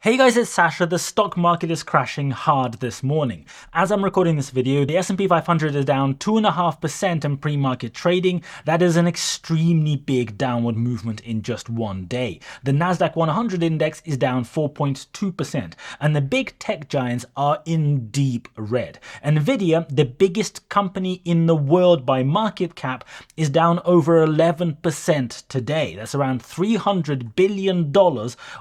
Hey guys, it's Sasha. The stock market is crashing hard this morning. As I'm recording this video, the S&P 500 is down 2.5% in pre-market trading. That is an extremely big downward movement in just one day. The Nasdaq 100 index is down 4.2%, and the big tech giants are in deep red. Nvidia, the biggest company in the world by market cap, is down over 11% today. That's around $300 billion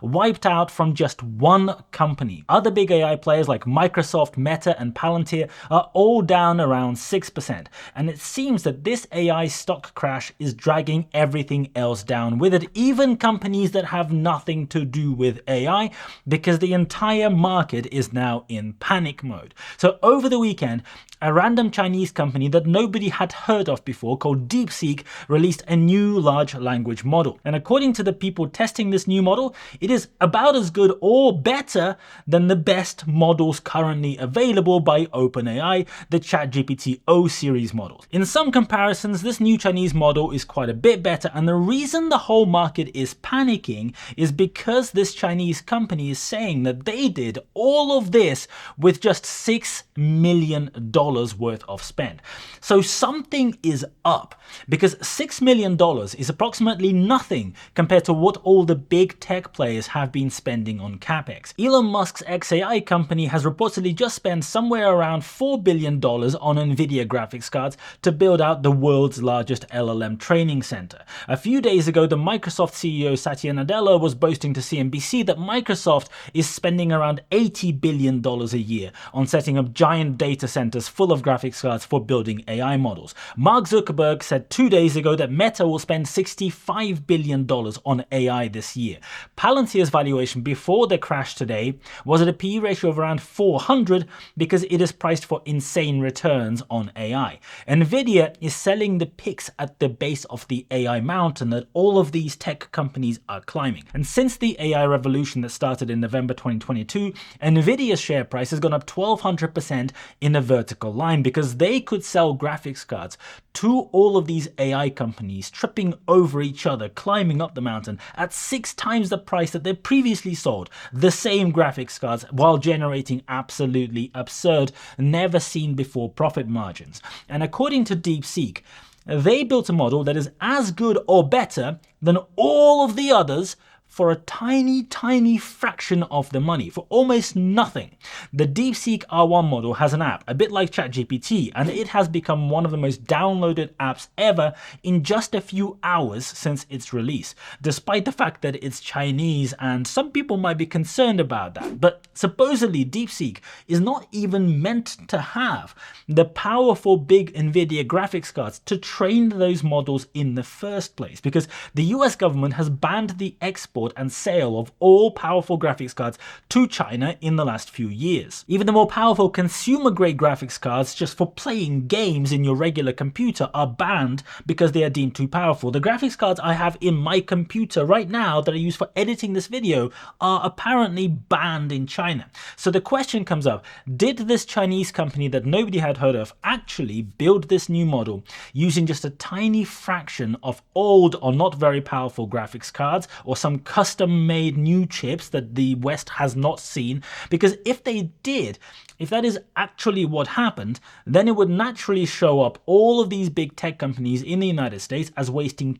wiped out from just one company. Other big AI players like Microsoft, Meta, and Palantir are all down around 6%. And it seems that this AI stock crash is dragging everything else down with it, even companies that have nothing to do with AI, because the entire market is now in panic mode. So over the weekend, a random Chinese company that nobody had heard of before called DeekSeek released a new large language model. And according to the people testing this new model, it is about as good or better than the best models currently available by OpenAI, the ChatGPT O series models. In some comparisons, this new Chinese model is quite a bit better, and the reason the whole market is panicking is because this Chinese company is saying that they did all of this with just $6 million worth of spend. So something is up, because $6 million is approximately nothing compared to what all the big tech players have been spending on capex. Elon Musk's XAI company has reportedly just spent somewhere around $4 billion on Nvidia graphics cards to build out the world's largest LLM training center. A few days ago, the Microsoft CEO Satya Nadella was boasting to CNBC that Microsoft is spending around $80 billion a year on setting up giant data centers full of graphics cards for building AI models. Mark Zuckerberg said 2 days ago that Meta will spend $65 billion on AI this year. Palantir's valuation before the crash today was at a PE ratio of around 400 because it is priced for insane returns on AI. Nvidia is selling the picks at the base of the AI mountain that all of these tech companies are climbing. And since the AI revolution that started in November 2022, Nvidia's share price has gone up 1,200% in a vertical line because they could sell graphics cards to all of these AI companies, tripping over each other, climbing up the mountain at 6 times the price that they previously sold the same graphics cards, while generating absolutely absurd, never seen before profit margins. And according to DeekSeek, they built a model that is as good or better than all of the others for a tiny fraction of the money, for almost nothing. The DeekSeek R1 model has an app, a bit like ChatGPT, and it has become one of the most downloaded apps ever in just a few hours since its release, despite the fact that it's Chinese and some people might be concerned about that. But supposedly DeekSeek is not even meant to have the powerful big Nvidia graphics cards to train those models in the first place, because the US government has banned the export and sale of all powerful graphics cards to China in the last few years. Even the more powerful consumer-grade graphics cards just for playing games in your regular computer are banned because they are deemed too powerful. The graphics cards I have in my computer right now that I use for editing this video are apparently banned in China. So the question comes up, did this Chinese company that nobody had heard of actually build this new model using just a tiny fraction of old or not very powerful graphics cards, or some custom-made new chips that the West has not seen? Because if they did, if that is actually what happened, then it would naturally show up all of these big tech companies in the United States as wasting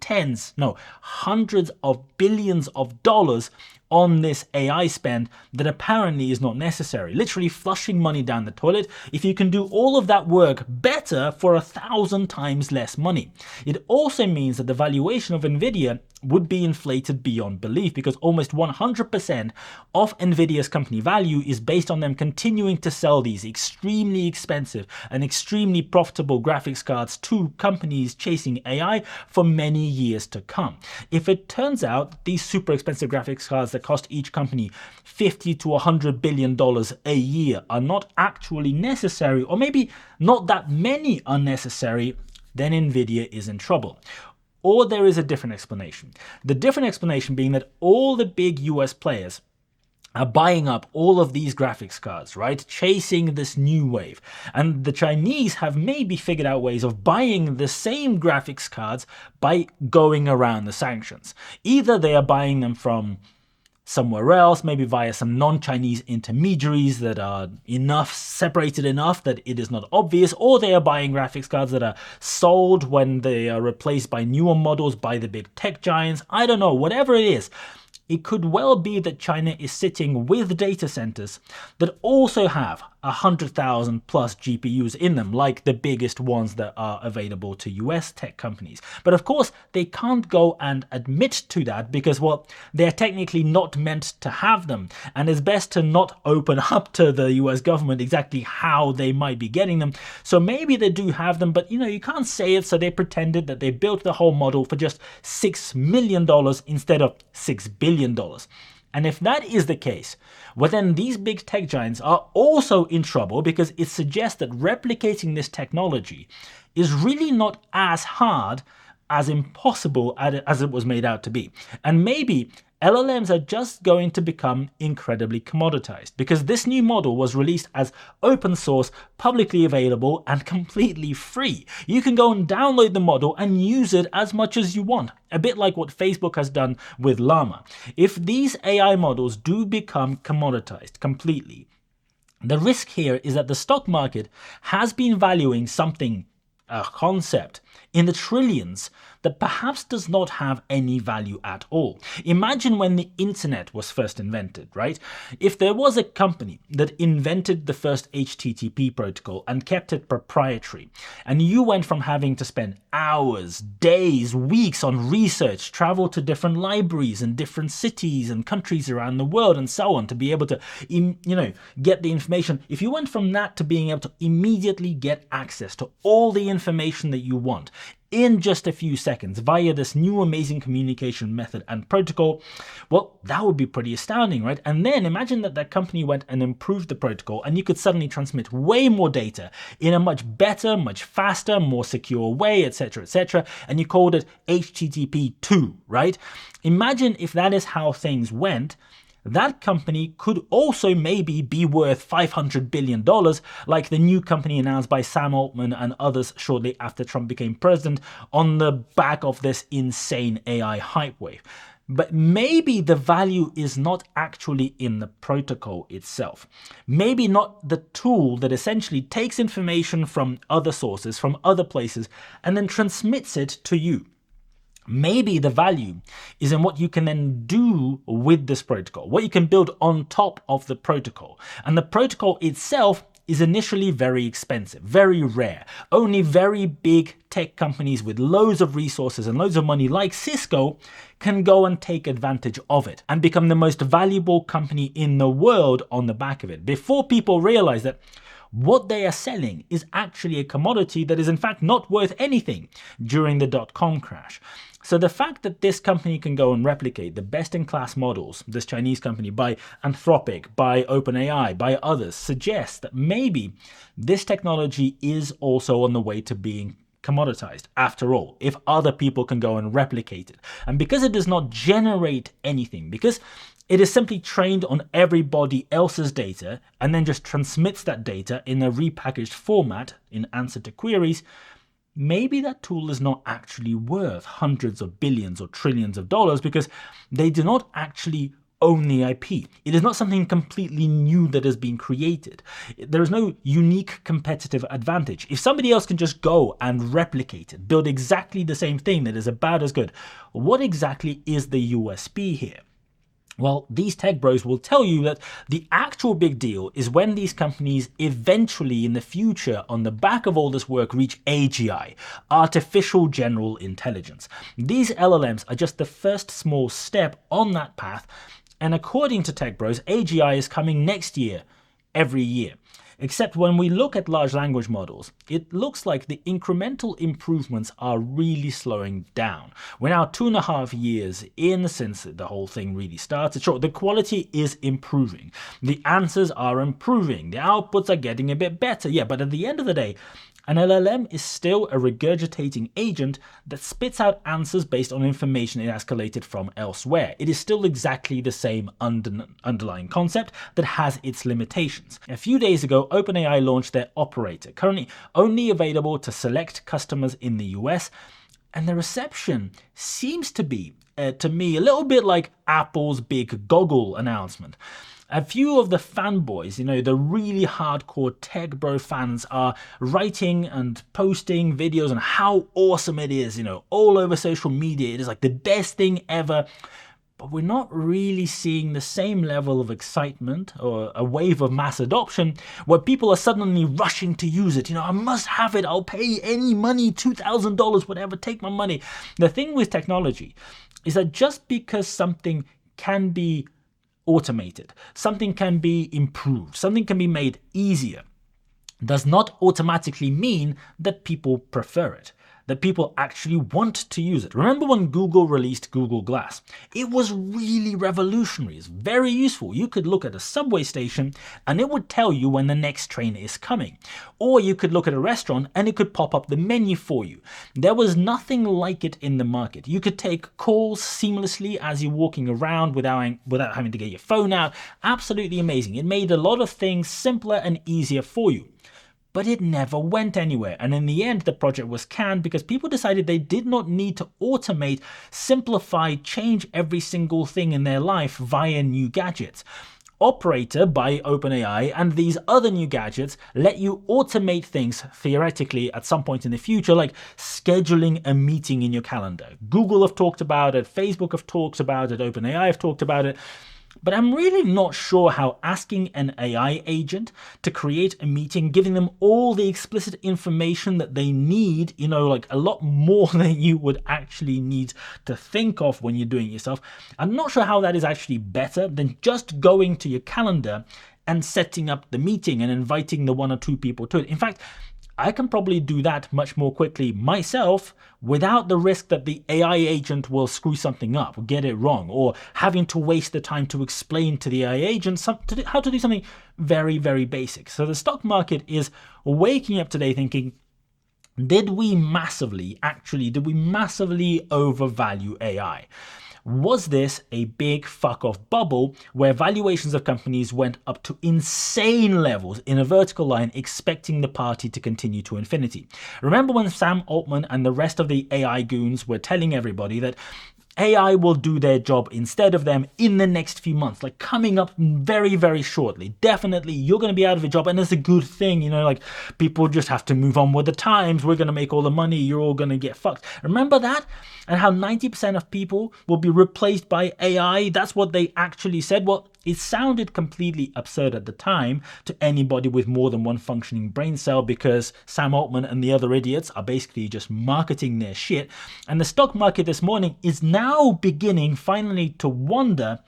hundreds of billions of dollars on this AI spend that apparently is not necessary, literally flushing money down the toilet if you can do all of that work better for 1,000 times less money. It also means that the valuation of Nvidia would be inflated beyond belief, because almost 100% of Nvidia's company value is based on them continuing to sell these extremely expensive and extremely profitable graphics cards to companies chasing AI for many years to come. If it turns out these super expensive graphics cards that cost each company $50 to $100 billion a year are not actually necessary, or maybe not that many are necessary, then Nvidia is in trouble. Or there is a different explanation. The different explanation being that all the big US players are buying up all of these graphics cards, right? Chasing this new wave. And the Chinese have maybe figured out ways of buying the same graphics cards by going around the sanctions. Either they are buying them from somewhere else, maybe via some non-Chinese intermediaries that are separated enough that it is not obvious, or they are buying graphics cards that are sold when they are replaced by newer models by the big tech giants. I don't know, whatever it is. It could well be that China is sitting with data centers that also have 100,000 plus GPUs in them, like the biggest ones that are available to US tech companies. But of course, they can't go and admit to that because, well, they're technically not meant to have them. And it's best to not open up to the US government exactly how they might be getting them. So maybe they do have them, but you can't say it. So they pretended that they built the whole model for just $6 million instead of $6 billion. And if that is the case, well then these big tech giants are also in trouble because it suggests that replicating this technology is really not as hard, as impossible as it was made out to be. And maybe LLMs are just going to become incredibly commoditized because this new model was released as open source, publicly available, and completely free. You can go and download the model and use it as much as you want, a bit like what Facebook has done with Llama. If these AI models do become commoditized completely, the risk here is that the stock market has been valuing something, a concept, in the trillions that perhaps does not have any value at all. Imagine when the internet was first invented, right? If there was a company that invented the first HTTP protocol and kept it proprietary, and you went from having to spend hours, days, weeks on research, travel to different libraries in different cities and countries around the world and so on to be able to, get the information. If you went from that to being able to immediately get access to all the information that you want in just a few seconds via this new amazing communication method and protocol, well, that would be pretty astounding, right? And then imagine that that company went and improved the protocol and you could suddenly transmit way more data in a much better, much faster, more secure way, etc., etc., and you called it HTTP2, right? Imagine if that is how things went. That company could also maybe be worth $500 billion, like the new company announced by Sam Altman and others shortly after Trump became president on the back of this insane AI hype wave. But maybe the value is not actually in the protocol itself. Maybe not the tool that essentially takes information from other sources, from other places, and then transmits it to you. Maybe the value is in what you can then do with this protocol, what you can build on top of the protocol. And the protocol itself is initially very expensive, very rare. Only very big tech companies with loads of resources and loads of money like Cisco can go and take advantage of it and become the most valuable company in the world on the back of it, before people realize that what they are selling is actually a commodity that is in fact not worth anything during the dot-com crash. So the fact that this company can go and replicate the best-in-class models, this Chinese company, by Anthropic, by OpenAI, by others, suggests that maybe this technology is also on the way to being commoditized after all, if other people can go and replicate it. And because it does not generate anything, because it is simply trained on everybody else's data and then just transmits that data in a repackaged format in answer to queries, maybe that tool is not actually worth hundreds of billions or trillions of dollars because they do not actually own the IP. It is not something completely new that has been created. There is no unique competitive advantage. If somebody else can just go and replicate it, build exactly the same thing that is about as good, what exactly is the USP here? Well, these tech bros will tell you that the actual big deal is when these companies eventually in the future, on the back of all this work, reach AGI, artificial general intelligence. These LLMs are just the first small step on that path, and according to tech bros, AGI is coming next year, every year. Except when we look at large language models, it looks like the incremental improvements are really slowing down. We're now 2.5 years in since the whole thing really started. Sure, the quality is improving. The answers are improving. The outputs are getting a bit better. Yeah, but at the end of the day, an LLM is still a regurgitating agent that spits out answers based on information it has collated from elsewhere. It is still exactly the same underlying concept that has its limitations. A few days ago, OpenAI launched their operator, currently only available to select customers in the US. And the reception seems to be, to me, a little bit like Apple's big goggle announcement. A few of the fanboys, the really hardcore tech bro fans are writing and posting videos on how awesome it is, all over social media. It is like the best thing ever. But we're not really seeing the same level of excitement or a wave of mass adoption where people are suddenly rushing to use it. I must have it. I'll pay any money, $2,000, whatever, take my money. The thing with technology is that just because something can be automated, something can be improved, something can be made easier, does not automatically mean that people prefer it, that people actually want to use it. Remember when Google released Google Glass? It was really revolutionary. It's very useful. You could look at a subway station and it would tell you when the next train is coming. Or you could look at a restaurant and it could pop up the menu for you. There was nothing like it in the market. You could take calls seamlessly as you're walking around without having to get your phone out. Absolutely amazing. It made a lot of things simpler and easier for you. But it never went anywhere. And in the end, the project was canned because people decided they did not need to automate, simplify, change every single thing in their life via new gadgets. Operator by OpenAI and these other new gadgets let you automate things theoretically at some point in the future, like scheduling a meeting in your calendar. Google have talked about it, Facebook have talked about it, OpenAI have talked about it. But I'm really not sure how asking an AI agent to create a meeting, giving them all the explicit information that they need, like a lot more than you would actually need to think of when you're doing it yourself. I'm not sure how that is actually better than just going to your calendar and setting up the meeting and inviting the one or two people to it. In fact, I can probably do that much more quickly myself without the risk that the AI agent will screw something up, get it wrong, or having to waste the time to explain to the AI agent how to do something very, very basic. So the stock market is waking up today thinking, did we massively overvalue AI? Was this a big fuck-off bubble where valuations of companies went up to insane levels in a vertical line, expecting the party to continue to infinity? Remember when Sam Altman and the rest of the AI goons were telling everybody that AI will do their job instead of them in the next few months, like coming up very, very shortly. Definitely, you're going to be out of a job, and it's a good thing, like people just have to move on with the times. We're going to make all the money. You're all going to get fucked. Remember that? And how 90% of people will be replaced by AI? That's what they actually said. Well, it sounded completely absurd at the time to anybody with more than one functioning brain cell because Sam Altman and the other idiots are basically just marketing their shit. And the stock market this morning is now beginning finally to wonder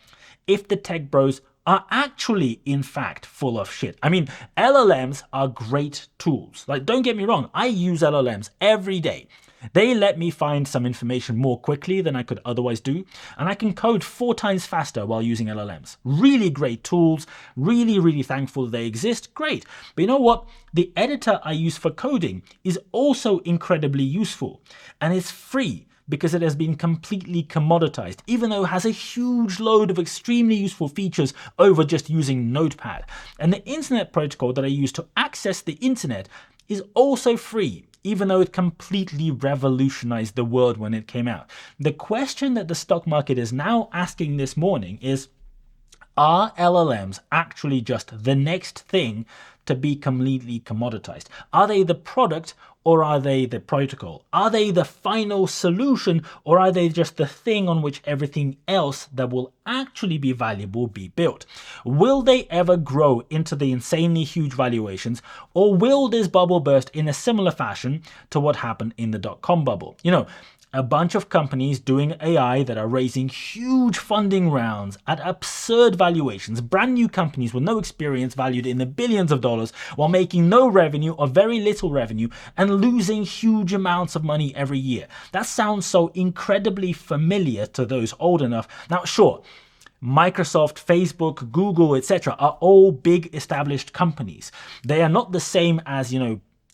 if the tech bros are actually, in fact, full of shit. I mean, LLMs are great tools. Like, don't get me wrong, I use LLMs every day. They let me find some information more quickly than I could otherwise do, and I can code 4 times faster while using LLMs. Really great tools, really, really thankful they exist, great. But you know what? The editor I use for coding is also incredibly useful, and it's free because it has been completely commoditized, even though it has a huge load of extremely useful features over just using Notepad. And the internet protocol that I use to access the internet is also free, even though it completely revolutionized the world when it came out. The question that the stock market is now asking this morning is, are LLMs actually just the next thing to be completely commoditized? Are they the product or are they the protocol? Are they the final solution or are they just the thing on which everything else that will actually be valuable be built? Will they ever grow into the insanely huge valuations, or will this bubble burst in a similar fashion to what happened in the dot-com bubble? A bunch of companies doing AI that are raising huge funding rounds at absurd valuations, brand new companies with no experience valued in the billions of dollars while making no revenue or very little revenue and losing huge amounts of money every year. That sounds so incredibly familiar to those old enough. Now, sure, Microsoft, Facebook, Google, etc. are all big established companies. They are not the same as,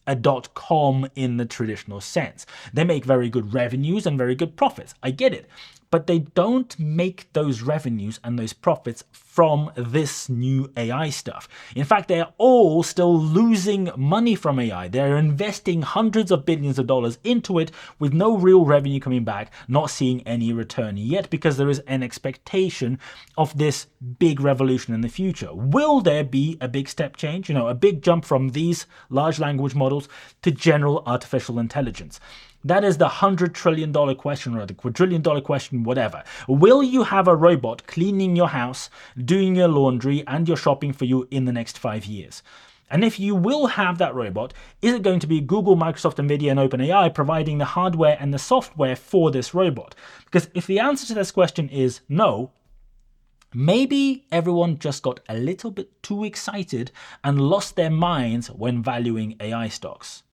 a .com in the traditional sense. They make very good revenues and very good profits. I get it. but they don't make those revenues and those profits from this new AI stuff. In fact, they're all still losing money from AI. They're investing hundreds of billions of dollars into it with no real revenue coming back, not seeing any return yet, because there is an expectation of this big revolution in the future. Will there be a big step change, a big jump from these large language models to general artificial intelligence? That is the $100 trillion question, or the quadrillion dollar question, whatever. Will you have a robot cleaning your house, doing your laundry and your shopping for you in the next 5 years? And if you will have that robot, is it going to be Google, Microsoft, Nvidia, and OpenAI providing the hardware and the software for this robot? Because if the answer to this question is no, maybe everyone just got a little bit too excited and lost their minds when valuing AI stocks.